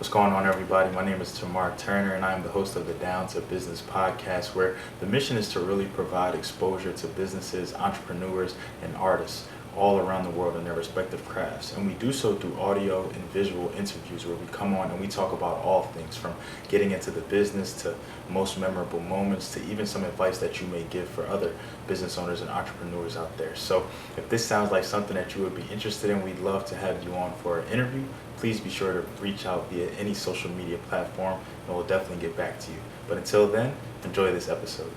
What's going on, everybody? My name is Tamar Turner, and I'm the host of the Down to Business podcast, where the mission is to really provide exposure to businesses, entrepreneurs, and artists all around the world in their respective crafts. And we do so through audio and visual interviews where we come on and we talk about all things from getting into the business to most memorable moments to even some advice that you may give for other business owners and entrepreneurs out there. So if this sounds like something that you would be interested in, we'd love to have you on for an interview. Please be sure to reach out via any social media platform and we'll definitely get back to you. But until then, enjoy this episode.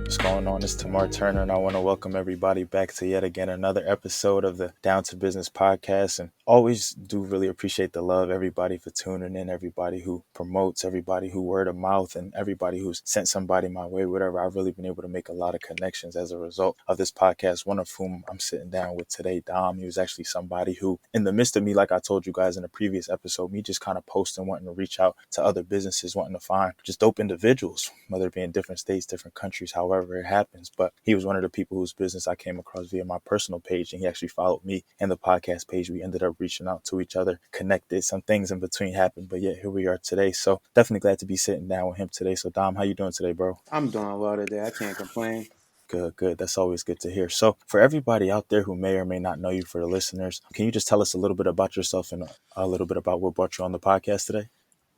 What's going on? It's Tamar Turner, and I want to welcome everybody back to yet again another episode of the Down to Business podcast. And always do really appreciate the love, everybody for tuning in, everybody who promotes, everybody who word of mouth, and everybody who's sent somebody my way, whatever. I've really been able to make a lot of connections as a result of this podcast, one of whom I'm sitting down with today, Dom. He was actually somebody who, in the midst of me, like I told you guys in a previous episode, me just kind of posting, wanting to reach out to other businesses, wanting to find just dope individuals, whether it be in different states, different countries, however it happens. But he was one of the people whose business I came across via my personal page, and he actually followed me and the podcast page. We ended up reaching out to each other, connected. Some things in between happened, but yeah, here we are today. So definitely glad to be sitting down with him today. So Dom, how you doing today, bro? I'm doing well today. I can't complain. Good, good. That's always good to hear. So for everybody out there who may or may not know you, for the listeners, can you just tell us a little bit about yourself and a little bit about what brought you on the podcast today?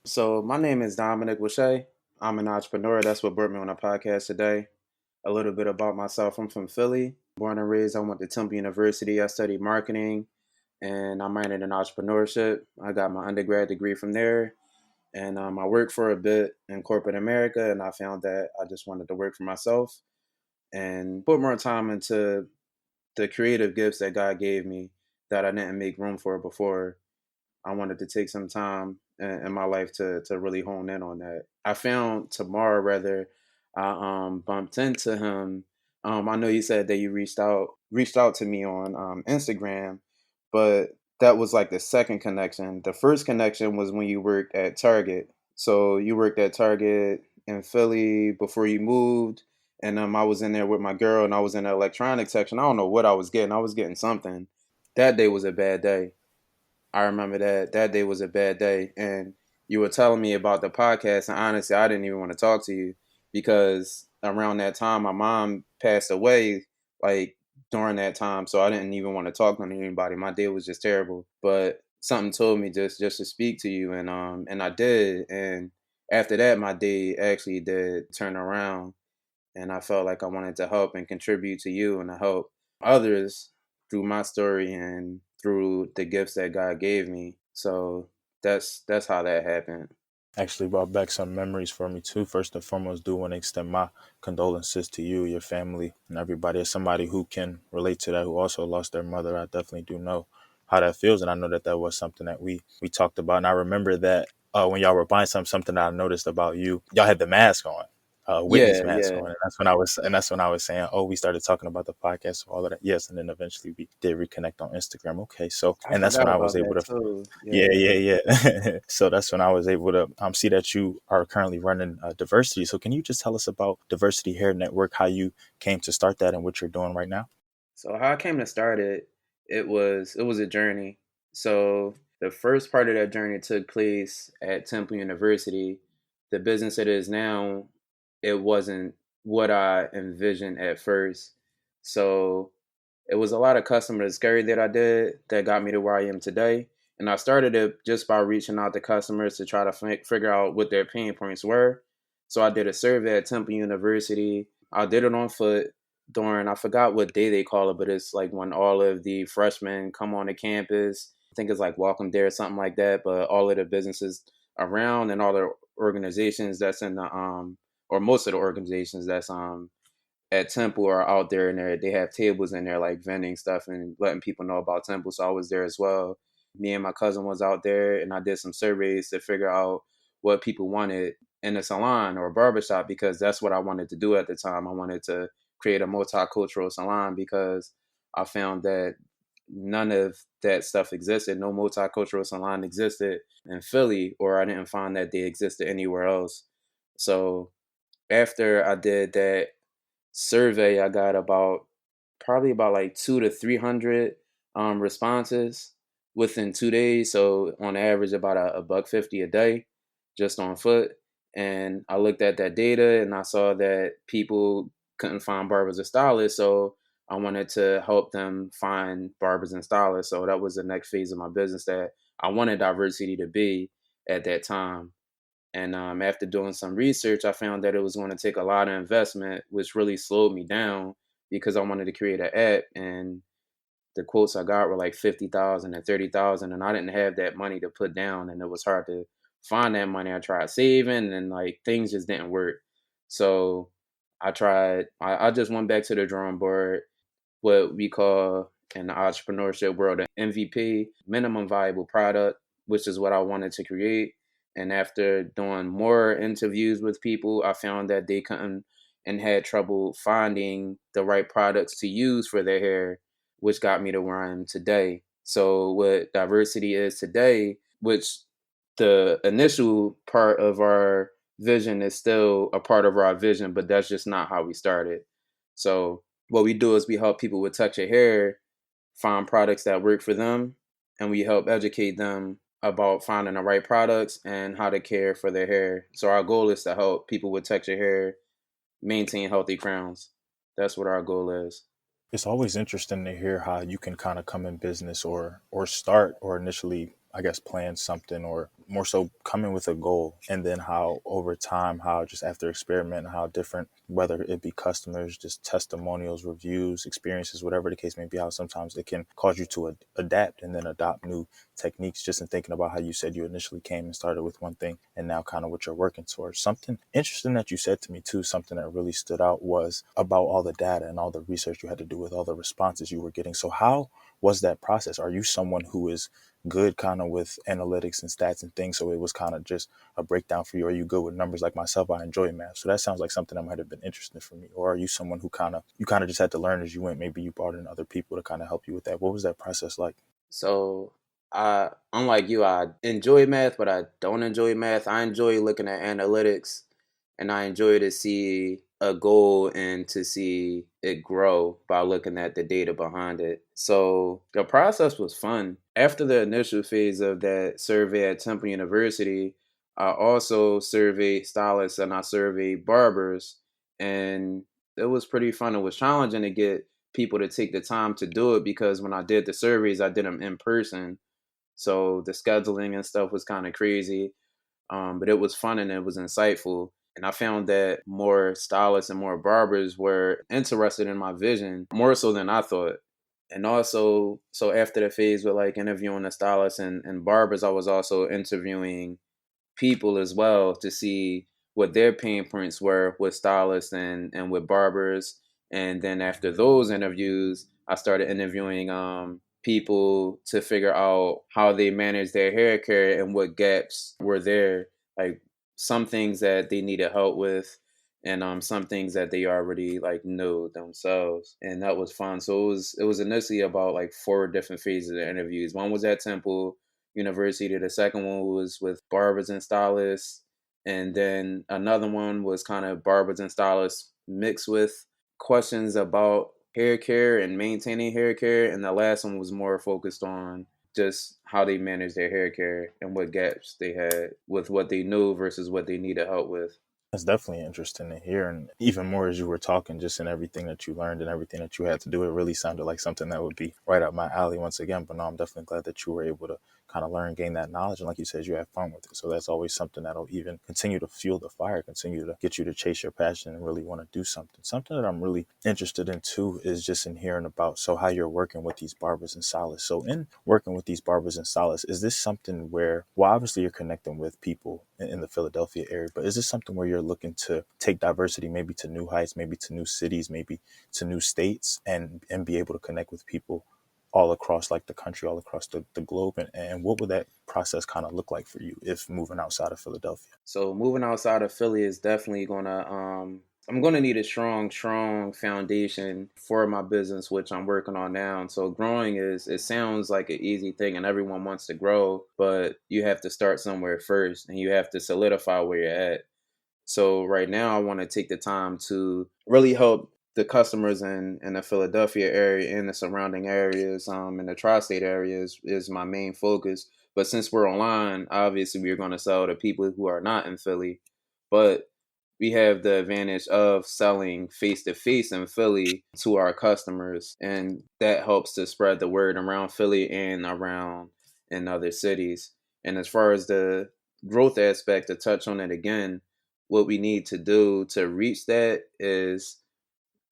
So my name is Dominic Wyche. I'm an entrepreneur. That's what brought me on the podcast today. A little bit about myself. I'm from Philly. Born and raised, I went to Temple University. I studied marketing and I minored in entrepreneurship. I got my undergrad degree from there. And I worked for a bit in corporate America, and I found that I just wanted to work for myself and put more time into the creative gifts that God gave me that I didn't make room for before. I wanted to take some time in my life to really hone in on that. I found Tamar rather. I bumped into him. I know you said that you reached out to me on Instagram, but that was like the second connection. The first connection was when you worked at Target. So you worked at Target in Philly before you moved, and I was in there with my girl, and I was in the electronics section. I don't know what I was getting. I was getting something. That day was a bad day. I remember that day was a bad day, and you were telling me about the podcast, and honestly, I didn't even want to talk to you because around that time, my mom passed away, like during that time, so I didn't even want to talk to anybody. My day was just terrible, but something told me just to speak to you, and I did, and after that, my day actually did turn around, and I felt like I wanted to help and contribute to you and to help others through my story and through the gifts that God gave me. So that's how that happened. Actually brought back some memories for me too. First and foremost, do want to extend my condolences to you, your family, and everybody. As somebody who can relate to that, who also lost their mother, I definitely do know how that feels, and I know that that was something that we talked about. And I remember that when y'all were buying something that I noticed about you, y'all had the mask on. Whitney's Yeah, mask on, yeah. and that's when I was saying, oh, we started talking about the podcast, so all of that, yes, and then eventually we did reconnect on Instagram. Okay, so I and that's when forgot I was about able that to too. yeah, Yeah. yeah, yeah. So that's when I was able to see that you are currently running Diversity. So can you just tell us about Diversity Hair Network, how you came to start that and what you're doing right now? So how I came to start it, it was a journey. So the first part of that journey took place at Temple University. The business it is now, it wasn't what I envisioned at first. So it was a lot of customer discovery that I did that got me to where I am today. And I started it just by reaching out to customers to try to figure out what their pain points were. So I did a survey at Temple University. I did it on foot during, I forgot what day they call it, but it's like when all of the freshmen come on the campus. I think it's like Welcome Day or something like that. But all of the businesses around and all the organizations that's in the or most of the organizations that's at Temple are out there and they have tables in there like vending stuff and letting people know about Temple. So I was there as well. Me and my cousin was out there and I did some surveys to figure out what people wanted in a salon or a barbershop because that's what I wanted to do at the time. I wanted to create a multicultural salon because I found that none of that stuff existed. No multicultural salon existed in Philly, or I didn't find that they existed anywhere else. So After I did that survey, I got probably about like 200 to 300 responses within 2 days. So on average, about a buck 50 a day, just on foot. And I looked at that data and I saw that people couldn't find barbers or stylists. So I wanted to help them find barbers and stylists. So that was the next phase of my business that I wanted Diversity to be at that time. And after doing some research, I found that it was going to take a lot of investment, which really slowed me down because I wanted to create an app. And the quotes I got were like 50,000 and 30,000, and I didn't have that money to put down, and it was hard to find that money. I tried saving, and like things just didn't work. So I just went back to the drawing board, what we call in the entrepreneurship world an MVP, minimum viable product, which is what I wanted to create. And after doing more interviews with people, I found that they couldn't and had trouble finding the right products to use for their hair, which got me to where I am today. So, what diversity is today, which the initial part of our vision is still a part of our vision, but that's just not how we started. So, what we do is we help people with texture hair find products that work for them, and we help educate them about finding the right products and how to care for their hair. So our goal is to help people with texture hair maintain healthy crowns. That's what our goal is. It's always interesting to hear how you can kind of come in business or start or initially, I guess, plan something or more so come in with a goal, and then how over time, how just after experimenting, how different, whether it be customers, just testimonials, reviews, experiences, whatever the case may be, how sometimes it can cause you to adapt and then adopt new techniques. Just in thinking about how you said you initially came and started with one thing and now kind of what you're working towards. Something interesting that you said to me too, something that really stood out was about all the data and all the research you had to do with all the responses you were getting. So how was that process? Are you someone who is good kind of with analytics and stats and things, so it was kind of just a breakdown for you? Are you good with numbers? Like myself, I enjoy math, so that sounds like something that might have been interesting for me. Or are you someone who kind of just had to learn as you went? Maybe you brought in other people to kind of help you with that. What was that process like? So I, unlike you, I enjoy math, but I don't enjoy math. I enjoy looking at analytics, and I enjoy to see a goal and to see it grow by looking at the data behind it. So the process was fun. After the initial phase of that survey at Temple University, I also surveyed stylists and I surveyed barbers, and it was pretty fun. It was challenging to get people to take the time to do it because when I did the surveys, I did them in person. So the scheduling and stuff was kind of crazy, but it was fun and it was insightful. And I found that more stylists and more barbers were interested in my vision more so than I thought. And also, so after the phase with like interviewing the stylists and barbers, I was also interviewing people as well to see what their pain points were with stylists and with barbers. And then after those interviews, I started interviewing people to figure out how they manage their hair care and what gaps were there, like some things that they needed help with and some things that they already like know themselves. And that was fun. So it was initially about like four different phases of interviews. One was at Temple University. The second one was with barbers and stylists. And then another one was kind of barbers and stylists mixed with questions about hair care and maintaining hair care. And the last one was more focused on just how they manage their hair care and what gaps they had with what they knew versus what they needed help with. That's definitely interesting to hear. And even more as you were talking, just in everything that you learned and everything that you had to do, it really sounded like something that would be right up my alley once again. But no, I'm definitely glad that you were able to kind of learn, gain that knowledge. And like you said, you have fun with it. So that's always something that'll even continue to fuel the fire, continue to get you to chase your passion and really want to do something. Something that I'm really interested in too is just in hearing about, so how you're working with these barbers and stylists. So in working with these barbers and stylists, is this something where, well, obviously you're connecting with people in the Philadelphia area, but is this something where you're looking to take diversity maybe to new heights, maybe to new cities, maybe to new states, and be able to connect with people all across like the country, all across the globe? And what would that process kind of look like for you if moving outside of Philadelphia? So moving outside of Philly is definitely gonna I'm gonna need a strong foundation for my business, which I'm working on now. So growing is, it sounds like an easy thing and everyone wants to grow, but you have to start somewhere first and you have to solidify where you're at. So right now I want to take the time to really help the customers in the Philadelphia area and the surrounding areas, in the tri-state areas is my main focus. But since we're online, obviously we're going to sell to people who are not in Philly. But we have the advantage of selling face to face in Philly to our customers, and that helps to spread the word around Philly and around in other cities. And as far as the growth aspect, to touch on it again, what we need to do to reach that is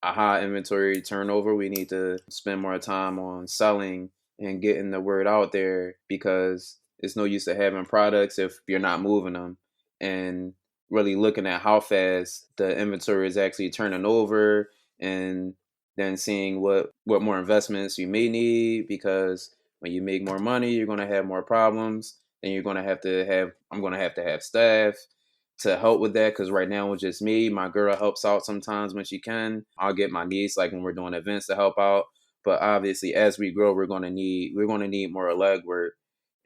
a high inventory turnover. We need to spend more time on selling and getting the word out there, because it's no use to having products if you're not moving them, and really looking at how fast the inventory is actually turning over, and then seeing what more investments you may need, because when you make more money, you're going to have more problems, and you're going to have I'm going to have staff to help with that, because right now it's just me. My girl helps out sometimes when she can. I'll get my niece, like when we're doing events, to help out. But obviously, as we grow, we're gonna need more legwork.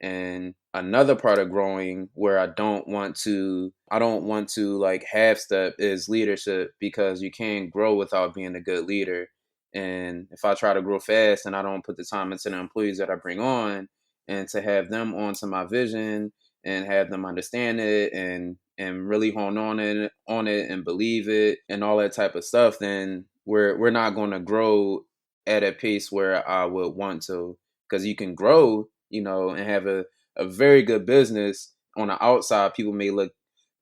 And another part of growing where I don't want to like half step is leadership, because you can't grow without being a good leader. And if I try to grow fast and I don't put the time into the employees that I bring on, and to have them onto my vision and have them understand it and really hone on it and believe it and all that type of stuff, then we're not going to grow at a pace where I would want to. Because you can grow, and have a very good business on the outside. People may look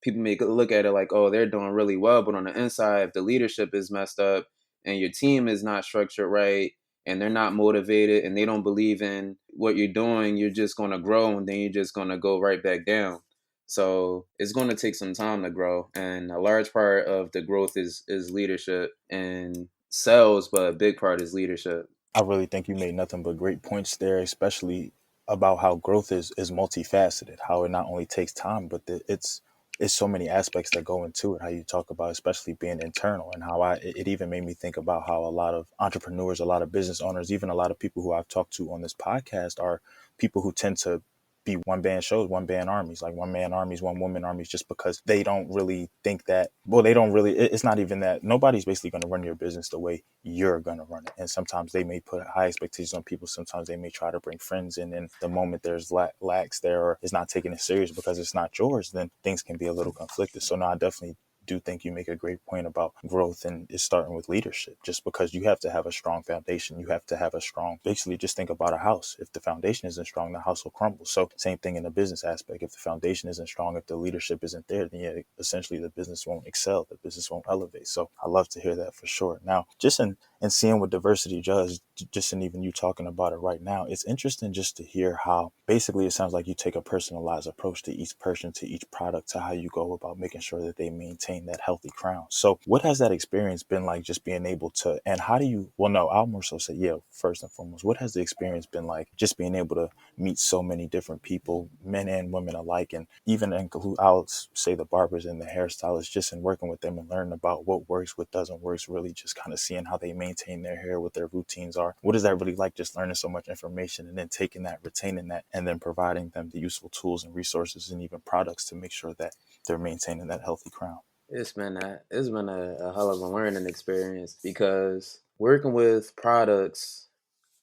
at it like, oh, they're doing really well, but on the inside, if the leadership is messed up and your team is not structured right, and they're not motivated and they don't believe in what you're doing, you're just going to grow, and then you're just going to go right back down. So it's going to take some time to grow, and a large part of the growth is leadership and sales, but a big part is leadership. I really think you made nothing but great points there, especially about how growth is multifaceted, how it not only takes time, but it's so many aspects that go into it. How you talk about, especially being internal, and how it even made me think about how a lot of entrepreneurs, a lot of business owners, even a lot of people who I've talked to on this podcast are people who tend to be one band shows, one band armies, like one man armies, one woman armies, just because they don't really think that, well, they don't really, it's not even that. Nobody's basically going to run your business the way you're going to run it. And sometimes they may put high expectations on people. Sometimes they may try to bring friends in. And the moment there's lacks there, or is not taking it serious because it's not yours, then things can be a little conflicted. So no, I definitely do think you make a great point about growth, and it's starting with leadership. Just because you have to have a strong foundation, you have to have a strong, basically just think about a house. If the foundation isn't strong, the house will crumble. So same thing in the business aspect. If the foundation isn't strong, if the leadership isn't there, then yeah, essentially the business won't excel, the business won't elevate. So I love to hear that for sure. Now, just in and seeing what diversity does, just in even you talking about it right now, it's interesting just to hear how basically it sounds like you take a personalized approach to each person, to each product, to how you go about making sure that they maintain that healthy crown. So what has that experience been like, just being able to, and how do you, well, no, I'll more so say, yeah, first and foremost, what has the experience been like, just being able to meet so many different people, men and women alike, and even include, I'll say, the barbers and the hairstylists, just in working with them and learning about what works, what doesn't work, really just kind of seeing how they maintain their hair, what their routines are. What is that really like, just learning so much information and then taking that, retaining that, and then providing them the useful tools and resources and even products to make sure that they're maintaining that healthy crown? It's been a hell of a learning experience, because working with products,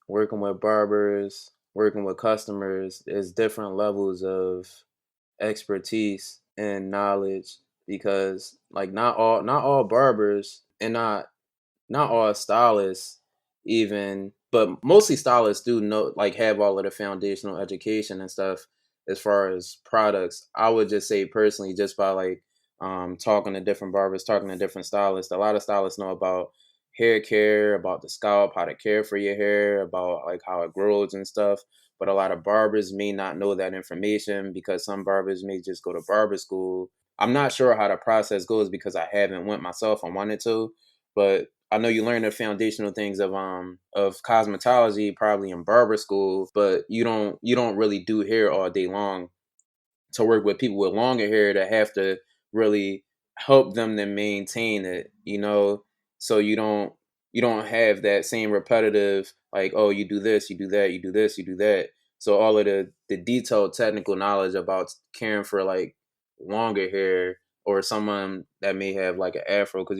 working with barbers, working with customers, there's different levels of expertise and knowledge, because like not all barbers, and not all stylists even, but mostly stylists do know, like, have all of the foundational education and stuff as far as products. I would just say personally, just by like talking to different barbers, talking to different stylists, a lot of stylists know about hair care, about the scalp, how to care for your hair, about like how it grows and stuff. But a lot of barbers may not know that information, because some barbers may just go to barber school. I'm not sure how the process goes, because I haven't went myself. I wanted to, but I know you learn the foundational things of cosmetology probably in barber school, but you don't really do hair all day long, to work with people with longer hair that have to really help them to maintain it. So you don't have that same repetitive, like, oh, you do this, you do that, you do this, you do that. So all of the detailed technical knowledge about caring for like longer hair, or someone that may have like an afro, because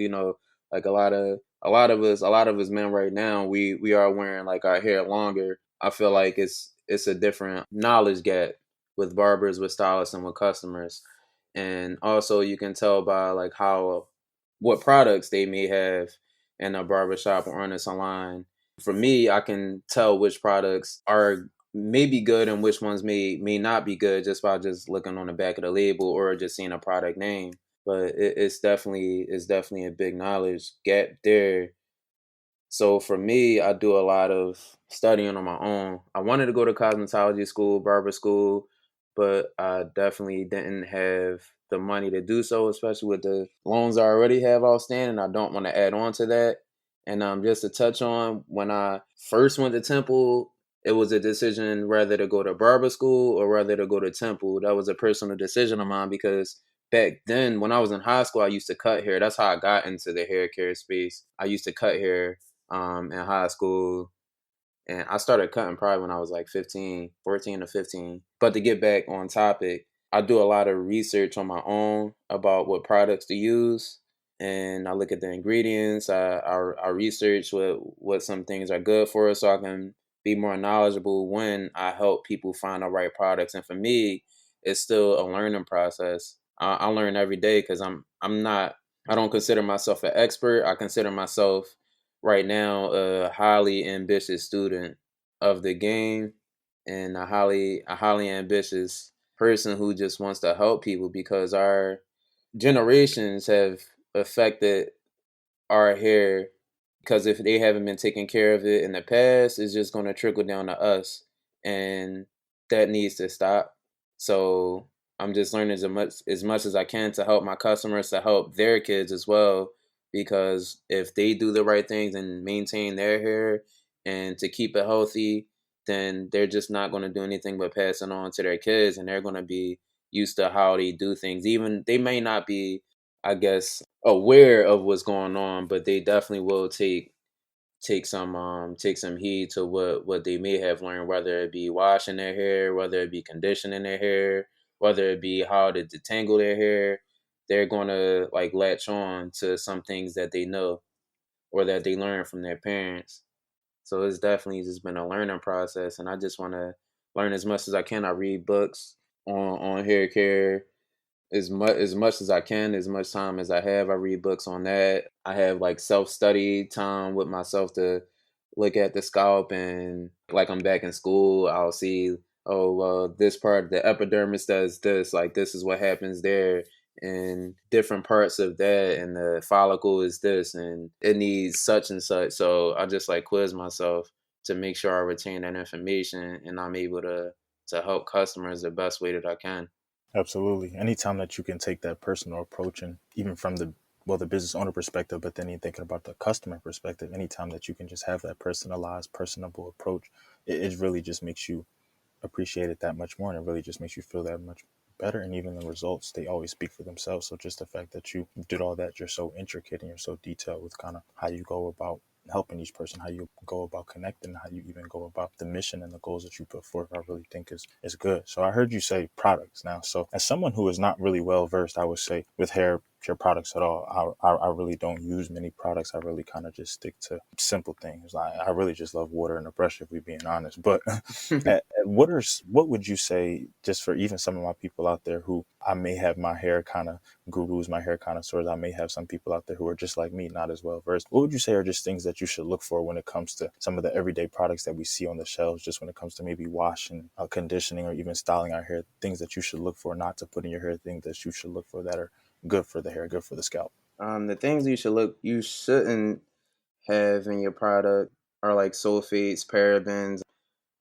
like a lot of us men right now, we are wearing like our hair longer. I feel like it's a different knowledge gap with barbers, with stylists, and with customers. And also you can tell by like how what products they may have in a barbershop or on a salon. For me, I can tell which products are maybe good and which ones may not be good just by just looking on the back of the label or just seeing a product name. But it's definitely a big knowledge gap there. So for me, I do a lot of studying on my own. I wanted to go to cosmetology school, barber school, but I definitely didn't have the money to do so, especially with the loans I already have outstanding. I don't want to add on to that. And just to touch on, when I first went to Temple, it was a decision whether to go to barber school or whether to go to Temple. That was a personal decision of mine because back then, when I was in high school, I used to cut hair. That's how I got into the hair care space. I used to cut hair in high school. And I started cutting probably when I was like 15, 14 to 15. But to get back on topic, I do a lot of research on my own about what products to use. And I look at the ingredients. I research what some things are good for us so I can be more knowledgeable when I help people find the right products. And for me, it's still a learning process. I learn every day because I'm not I don't consider myself an expert. I consider myself right now a highly ambitious student of the game and a highly ambitious person who just wants to help people because our generations have affected our hair because if they haven't been taking care of it in the past, it's just going to trickle down to us, and that needs to stop. So I'm just learning as much as I can to help my customers to help their kids as well, because if they do the right things and maintain their hair and to keep it healthy, then they're just not going to do anything but pass it on to their kids, and they're going to be used to how they do things. Even they may not be, I guess, aware of what's going on, but they definitely will take some heed to what they may have learned, whether it be washing their hair, whether it be conditioning their hair, whether it be how to detangle their hair. They're gonna like latch on to some things that they know or that they learn from their parents. So it's definitely just been a learning process, and I just want to learn as much as I can. I read books on hair care as much as I can, as much time as I have. I read books on that. I have like self-study time with myself to look at the scalp, and like I'm back in school, I'll see, oh well, this part, the epidermis does this, like this is what happens there, and different parts of that, and the follicle is this, and it needs such and such. So I just like quiz myself to make sure I retain that information and I'm able to help customers the best way that I can. Absolutely. Anytime that you can take that personal approach, and even from the business owner perspective, but then you're thinking about the customer perspective, anytime that you can just have that personalized, personable approach, it really just makes you appreciate it that much more, and it really just makes you feel that much better. And even the results, they always speak for themselves. So just the fact that you did all that, you're so intricate and you're so detailed with kind of how you go about helping each person, how you go about connecting, how you even go about the mission and the goals that you put forth, I really think is good. So I heard you say products now. So as someone who is not really well versed, I would say, with hair care products at all, I really don't use many products. I really kind of just stick to simple things. I really just love water and a brush, if we're being honest. But what would you say, just for even some of my people out there who I may have my hair kind of gurus, my hair connoisseurs, I may have some people out there who are just like me, not as well versed. What would you say are just things that you should look for when it comes to some of the everyday products that we see on the shelves, just when it comes to maybe washing, conditioning, or even styling our hair, things that you should look for not to put in your hair, things that you should look for that are good for the hair, good for the scalp? The things you shouldn't have in your product are like sulfates, parabens,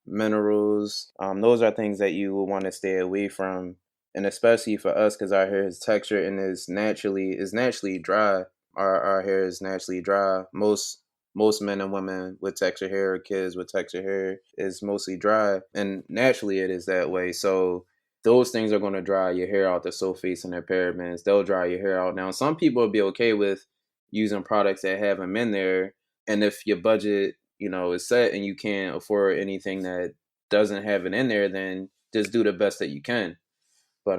minerals. Those are things that you will want to stay away from, and especially for us, because our hair is textured and is naturally dry. Our hair is naturally dry. Most men and women with textured hair, or kids with textured hair, is mostly dry, and naturally it is that way. So those things are going to dry your hair out. The sulfates and the parabens, they'll dry your hair out. Now, some people will be okay with using products that have them in there, and if your budget is set and you can't afford anything that doesn't have it in there, then just do the best that you can. But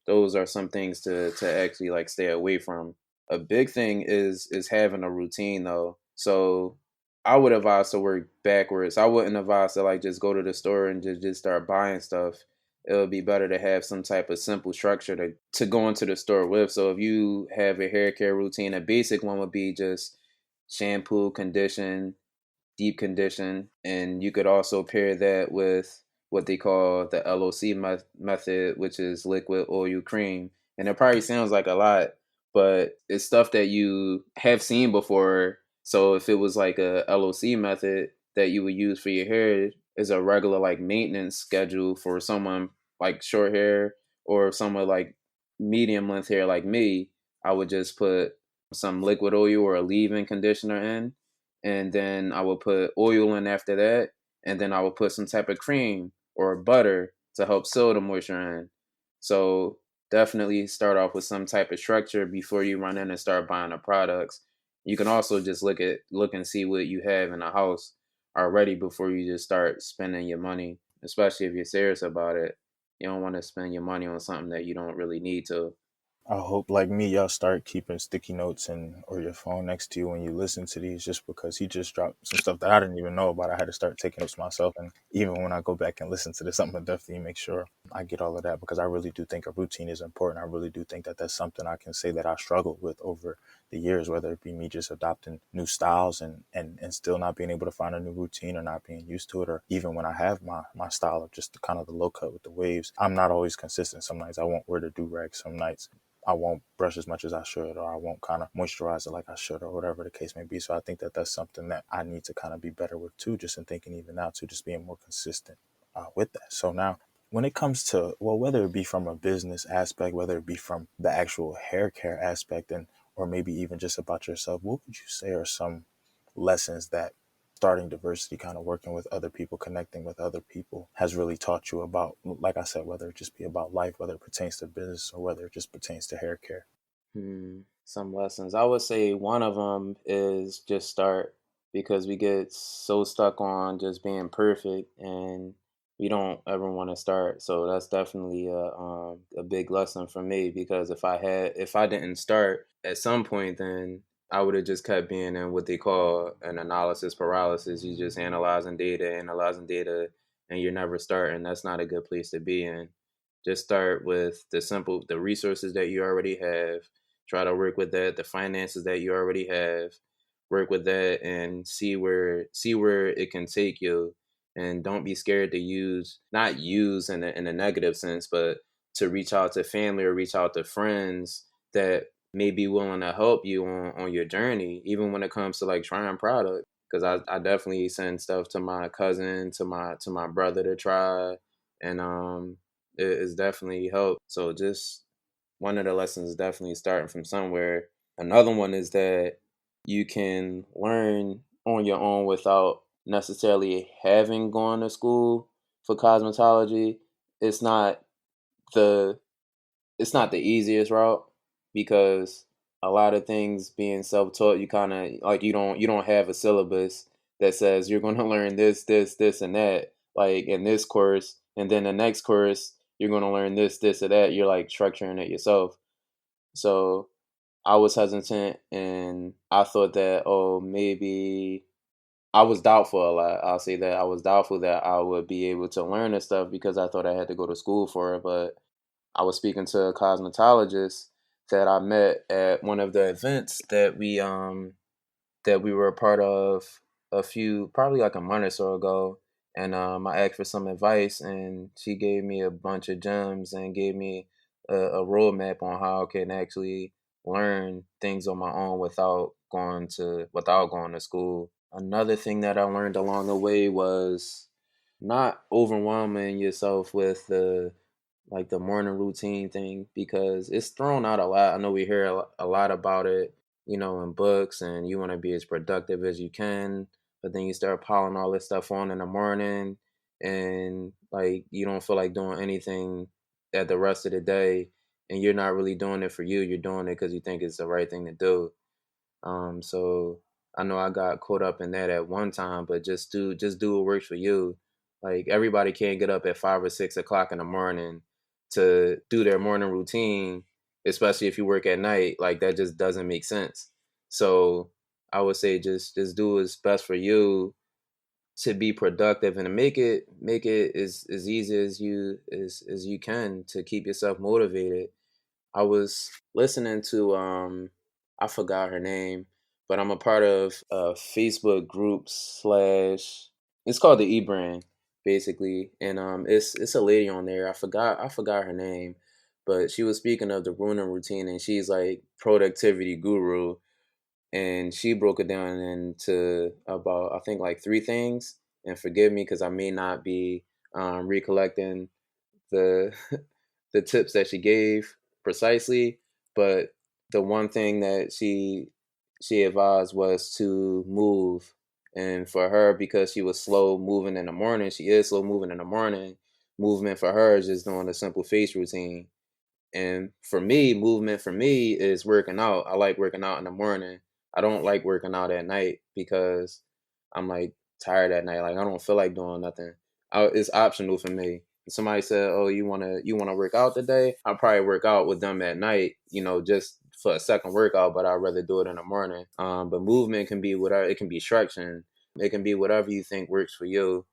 those are some things to actually like stay away from. A big thing is having a routine though. So I would advise to work backwards. I wouldn't advise to like just go to the store and just start buying stuff. It would be better to have some type of simple structure to go into the store with. So if you have a hair care routine, a basic one would be just shampoo, condition, deep condition, and you could also pair that with what they call the LOC method, which is liquid oil cream. And it probably sounds like a lot, but it's stuff that you have seen before. So if it was like a LOC method that you would use for your hair, is a regular like maintenance schedule for someone like short hair or someone like medium length hair like me, I would just put some liquid oil or a leave-in conditioner in, and then I will put oil in after that, and then I will put some type of cream or butter to help seal the moisture in. So definitely start off with some type of structure before you run in and start buying the products. You can also just look and see what you have in the house already before you just start spending your money, especially if you're serious about it. You don't want to spend your money on something that you don't really need to. I hope, like me, y'all start keeping sticky notes and or your phone next to you when you listen to these, just because he just dropped some stuff that I didn't even know about. I had to start taking notes myself, and even when I go back and listen to this, I'm gonna definitely make sure I get all of that, because I really do think a routine is important. I really do think that that's something I can say that I struggled with over the years, whether it be me just adopting new styles and still not being able to find a new routine or not being used to it, or even when I have my style of just the kind of the low cut with the waves, I'm not always consistent. Some nights I won't wear the do rag, some nights I won't brush as much as I should, or I won't kind of moisturize it like I should, or whatever the case may be. So I think that that's something that I need to kind of be better with too, just in thinking even now too, just being more consistent with that. So now, when it comes to, well, whether it be from a business aspect, whether it be from the actual hair care aspect, and or maybe even just about yourself, what would you say are some lessons that starting diversity, kind of working with other people, connecting with other people, has really taught you about, like I said, whether it just be about life, whether it pertains to business, or whether it just pertains to hair care? Some lessons. I would say one of them is just start, because we get so stuck on just being perfect and we don't ever want to start. So that's definitely a big lesson for me, because if I didn't start at some point, then I would have just kept being in what they call an analysis paralysis. You just analyzing data, and you're never starting. That's not a good place to be in. Just start with the resources that you already have. Try to work with that, the finances that you already have, work with that and see where it can take you. And don't be scared to not use in a negative sense, but to reach out to family or reach out to friends that may be willing to help you on your journey, even when it comes to like trying product. Because I definitely send stuff to my cousin, to my brother to try, and it's definitely helped. So just one of the lessons is definitely starting from somewhere. Another one is that you can learn on your own without necessarily having gone to school for cosmetology. It's not the it's not the easiest route, because a lot of things being self-taught, you kind of like you don't have a syllabus that says you're going to learn this and that like in this course, and then the next course you're going to learn this or that. You're like structuring it yourself. So I was hesitant, and I thought that, oh, maybe I was doubtful a lot. I'll say that I was doubtful that I would be able to learn this stuff, because I thought I had to go to school for it. But I was speaking to a cosmetologist that I met at one of the events that we were a part of probably like a month or so ago. And I asked for some advice, and she gave me a bunch of gems and gave me a roadmap on how I can actually learn things on my own without going to school. Another thing that I learned along the way was not overwhelming yourself with the morning routine thing, because it's thrown out a lot. I know we hear a lot about it, in books, and you want to be as productive as you can, but then you start piling all this stuff on in the morning, and like you don't feel like doing anything at the rest of the day, and you're not really doing it for you. You're doing it because you think it's the right thing to do. So I know I got caught up in that at one time, but just do what works for you. Like everybody can't get up at 5 or 6 o'clock in the morning to do their morning routine, especially if you work at night. Like that just doesn't make sense. So I would say just do what's best for you to be productive and to make it as easy as you can to keep yourself motivated. I was listening to I forgot her name, but I'm a part of a Facebook group slash it's called the E Brand basically, and it's a lady on there. I forgot her name, but she was speaking of the morning routine, and she's like productivity guru, and she broke it down into about I think like three things. And forgive me because I may not be recollecting the the tips that she gave precisely, but the one thing that she advised was to move. And for her, because she was slow moving in the morning, she is slow moving in the morning. Movement for her is just doing a simple face routine. And for me, movement for me is working out. I like working out in the morning. I don't like working out at night because I'm like tired at night. Like I don't feel like doing nothing. It's optional for me. If somebody said, "Oh, you wanna work out today?" I'll probably work out with them at night. Just for a second workout. But I'd rather do it in the morning. But movement can be whatever. It can be stretching. It can be whatever you think works for you.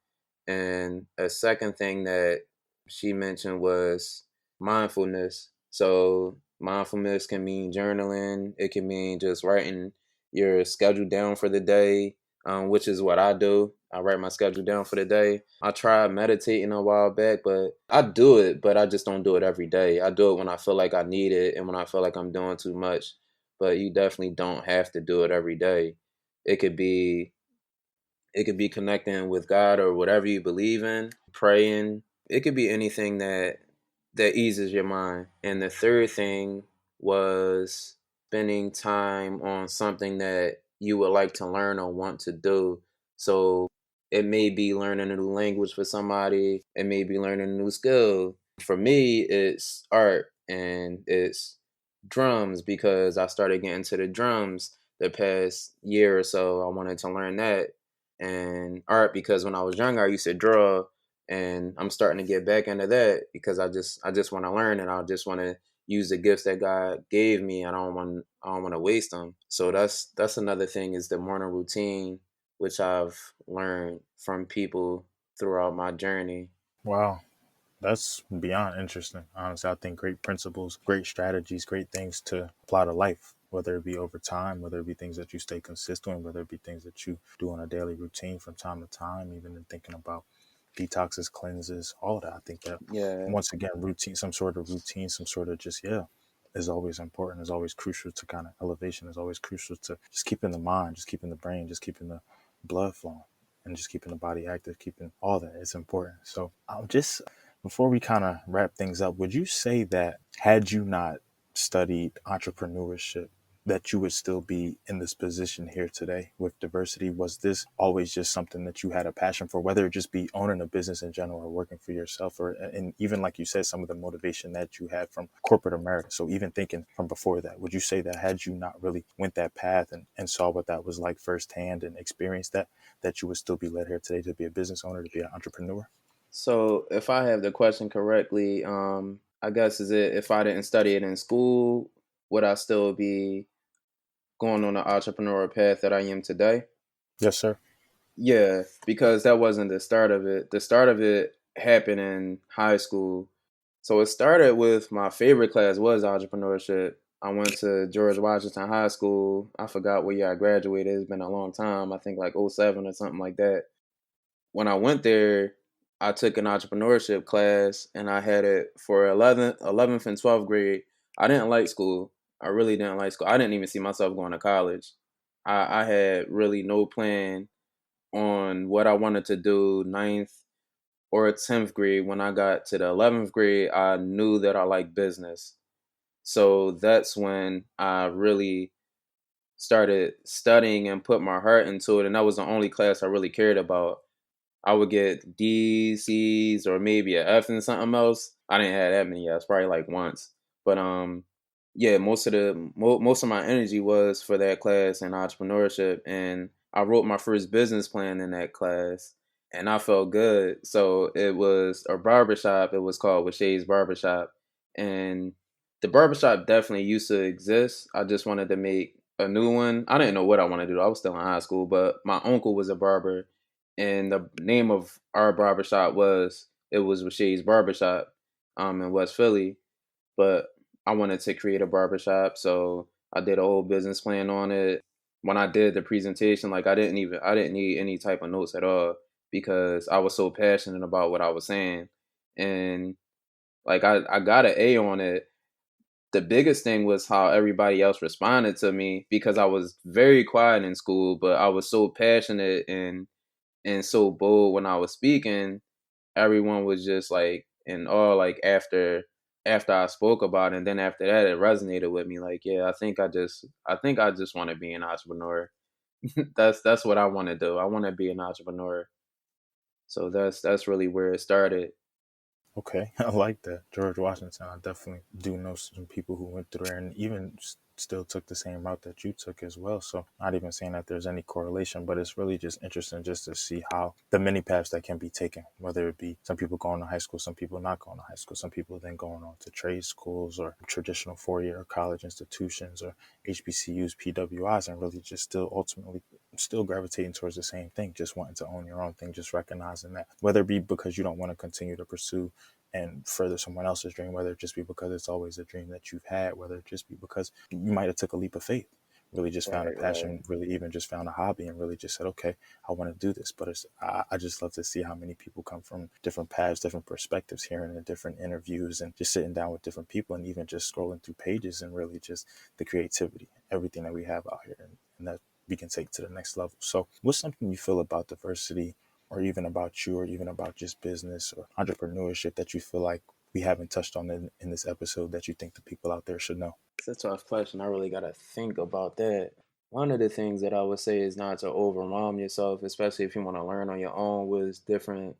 And a second thing that she mentioned was mindfulness. So mindfulness can mean journaling. It can mean just writing your schedule down for the day, which is what I do. I write my schedule down for the day. I tried meditating a while back, but I do it, but I just don't do it every day. I do it when I feel like I need it and when I feel like I'm doing too much. But you definitely don't have to do it every day. It could be it could be connecting with God or whatever you believe in, praying. It could be anything that eases your mind. And the third thing was spending time on something that you would like to learn or want to do. So it may be learning a new language for somebody, it may be learning a new skill. For me, it's art and it's drums because I started getting to the drums the past year or so. I wanted to learn that, and art because when I was younger I used to draw, and I'm starting to get back into that because I just want to learn, and I just want to use the gifts that God gave me. I don't want to waste them. So that's another thing is the morning routine, which I've learned from people throughout my journey. Wow. That's beyond interesting. Honestly, I think great principles, great strategies, great things to apply to life, whether it be over time, whether it be things that you stay consistent with, whether it be things that you do on a daily routine from time to time, even in thinking about detoxes, cleanses, all of that. I think that Yeah, once again, routine, some sort of routine, some sort of just, yeah, is always important, is always crucial to kind of elevation, is always crucial to just keeping the mind, just keeping the brain, just keeping the blood flowing, and just keeping the body active, keeping all that. It's important. So I'm just before we kind of wrap things up, would you say that had you not studied entrepreneurship, that you would still be in this position here today with diversity? Was this always just something that you had a passion for, whether it just be owning a business in general or working for yourself, or and even like you said, some of the motivation that you had from corporate America? So even thinking from before that, would you say that had you not really went that path and saw what that was like firsthand and experienced that, that you would still be led here today to be a business owner, to be an entrepreneur? so if I have the question correctly, I guess is it if I didn't study it in school, would I still be going on the entrepreneurial path that I am today? Yes, sir. Yeah, because that wasn't the start of it. The start of it happened in high school. So it started with my favorite class was entrepreneurship. I went to George Washington High School. I forgot what year I graduated. It's been a long time. I think like '07 or something like that. When I went there, I took an entrepreneurship class and I had it for 11th and 12th grade. I didn't like school. I really didn't like school. I didn't even see myself going to college. I had really no plan on what I wanted to do ninth or 10th grade. When I got to the 11th grade, I knew that I liked business. So that's when I really started studying and put my heart into it. And that was the only class I really cared about. I would get D's, C's, or maybe a F in something else. I didn't have that many. It's probably like once. But yeah, most of my energy was for that class and entrepreneurship, and I wrote my first business plan in that class. and I felt good. So it was a barbershop. It was called Wyche's Barbershop. And the barbershop definitely used to exist. I just wanted to make a new one. I didn't know what I wanted to do. I was still in high school, but my uncle was a barber. And the name of our barbershop was Wyche's Barbershop in West Philly. But I wanted to create a barbershop, so I did a whole business plan on it. When I did the presentation, like I didn't need any type of notes at all because I was so passionate about what I was saying. And like I got an A on it. The biggest thing was how everybody else responded to me because I was very quiet in school, but I was so passionate and so bold when I was speaking. Everyone was just like in awe, like after I spoke about it. And then after that it resonated with me, like, yeah, I think I just want to be an entrepreneur. That's what I want to do. I want to be an entrepreneur. So that's really where it started. Okay, I like that. George Washington, I definitely do know some people who went through there and even still took the same route that you took as well. So, not even saying that there's any correlation, but it's really just interesting just to see how the many paths that can be taken, whether it be some people going to high school, some people not going to high school, some people then going on to trade schools or traditional 4 year college institutions or HBCUs, PWIs, and really just still ultimately still gravitating towards the same thing, just wanting to own your own thing, just recognizing that, whether it be because you don't want to continue to pursue and further someone else's dream, whether it just be because it's always a dream that you've had, whether it just be because you might have took a leap of faith, really just found a Right, right. passion, really even just found a hobby and really just said, okay, I want to do this. But I just love to see how many people come from different paths, different perspectives, hearing the different interviews and just sitting down with different people and even just scrolling through pages and really just the creativity, everything that we have out here and that we can take to the next level. So what's something you feel about diversity or even about you or even about just business or entrepreneurship that you feel like we haven't touched on in this episode that you think the people out there should know? It's a tough question. I really gotta think about that. One of the things that I would say is not to overwhelm yourself, especially if you want to learn on your own, was different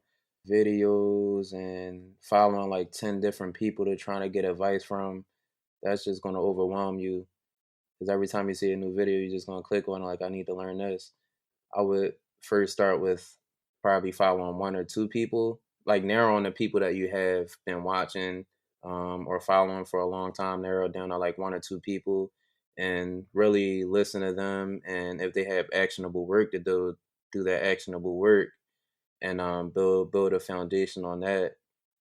videos and following like 10 different people to trying to get advice from. That's just gonna overwhelm you because every time you see a new video, you're just gonna click on like, I need to learn this. I would first start with probably following one or two people, like narrow on the people that you have been watching or following for a long time, narrow it down to like one or two people and really listen to them. And if they have actionable work to do, do that actionable work and build a foundation on that.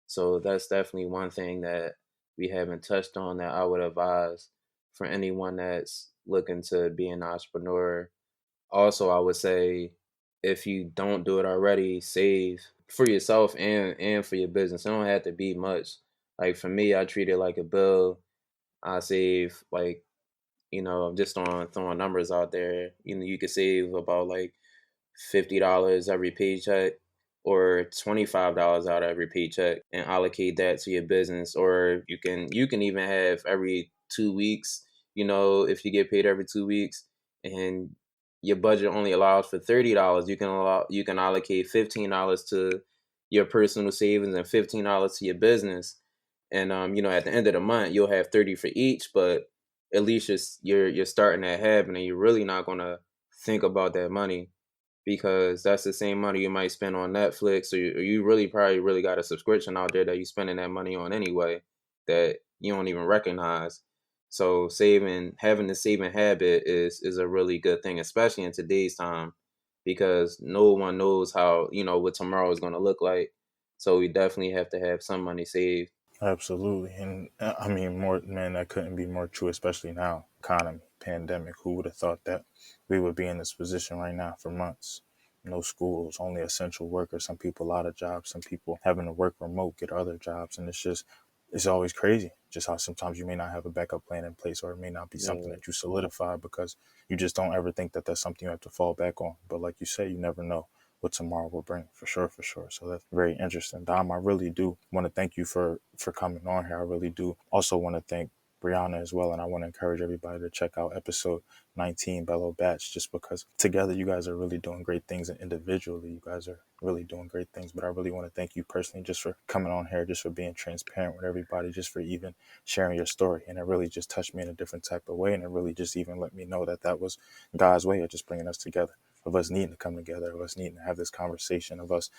So that's definitely one thing that we haven't touched on that I would advise for anyone that's looking to be an entrepreneur. Also, I would say if you don't do it already, save for yourself and for your business. It don't have to be much. Like for me, I treat it like a bill. I save like, I'm just on throwing numbers out there. You could save about like $50 every paycheck or $25 out of every paycheck and allocate that to your business. Or you can even have every 2 weeks, if you get paid every 2 weeks and your budget only allows for $30, you can allocate $15 to your personal savings and $15 to your business. And at the end of the month you'll have 30 for each, but at least you're starting that habit and you're really not gonna think about that money because that's the same money you might spend on Netflix, or you really probably really got a subscription out there that you're spending that money on anyway that you don't even recognize. So having the saving habit is a really good thing, especially in today's time, because no one knows how what tomorrow is going to look like. So we definitely have to have some money saved. Absolutely. And I mean, more, man, that couldn't be more true, especially now. Economy, pandemic. Who would have thought that we would be in this position right now for months? No schools, only essential workers, some people out of jobs, some people having to work remote, get other jobs. And it's always crazy just how sometimes you may not have a backup plan in place or it may not be something Yeah, that you solidify because you just don't ever think that that's something you have to fall back on. But like you say, you never know what tomorrow will bring, for sure, for sure. So that's very interesting. Dom, I really do want to thank you for coming on here. I really do also want to thank Brianna as well, and I want to encourage everybody to check out episode 19, Bellow Batch, just because together you guys are really doing great things, and individually you guys are really doing great things. But I really want to thank you personally just for coming on here, just for being transparent with everybody, just for even sharing your story. And it really just touched me in a different type of way, and it really just even let me know that that was God's way of just bringing us together. of us needing to come together, of us needing to have this conversation, of us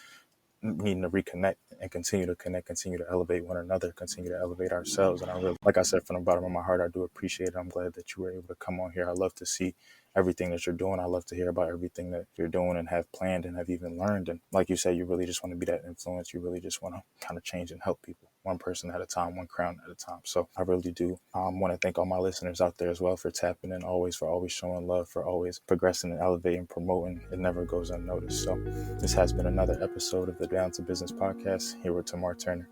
needing to reconnect and continue to connect, continue to elevate one another, continue to elevate ourselves. And I really, like I said, from the bottom of my heart, I do appreciate it. I'm glad that you were able to come on here. I love to see everything that you're doing. I love to hear about everything that you're doing and have planned and have even learned. And like you said, you really just want to be that influence. You really just want to kind of change and help people one person at a time, one crown at a time. So I really do want to thank all my listeners out there as well for tapping in always, for always showing love, for always progressing and elevating, promoting. It never goes unnoticed. So this has been another episode of the Down to Business podcast here with Tamar Turner.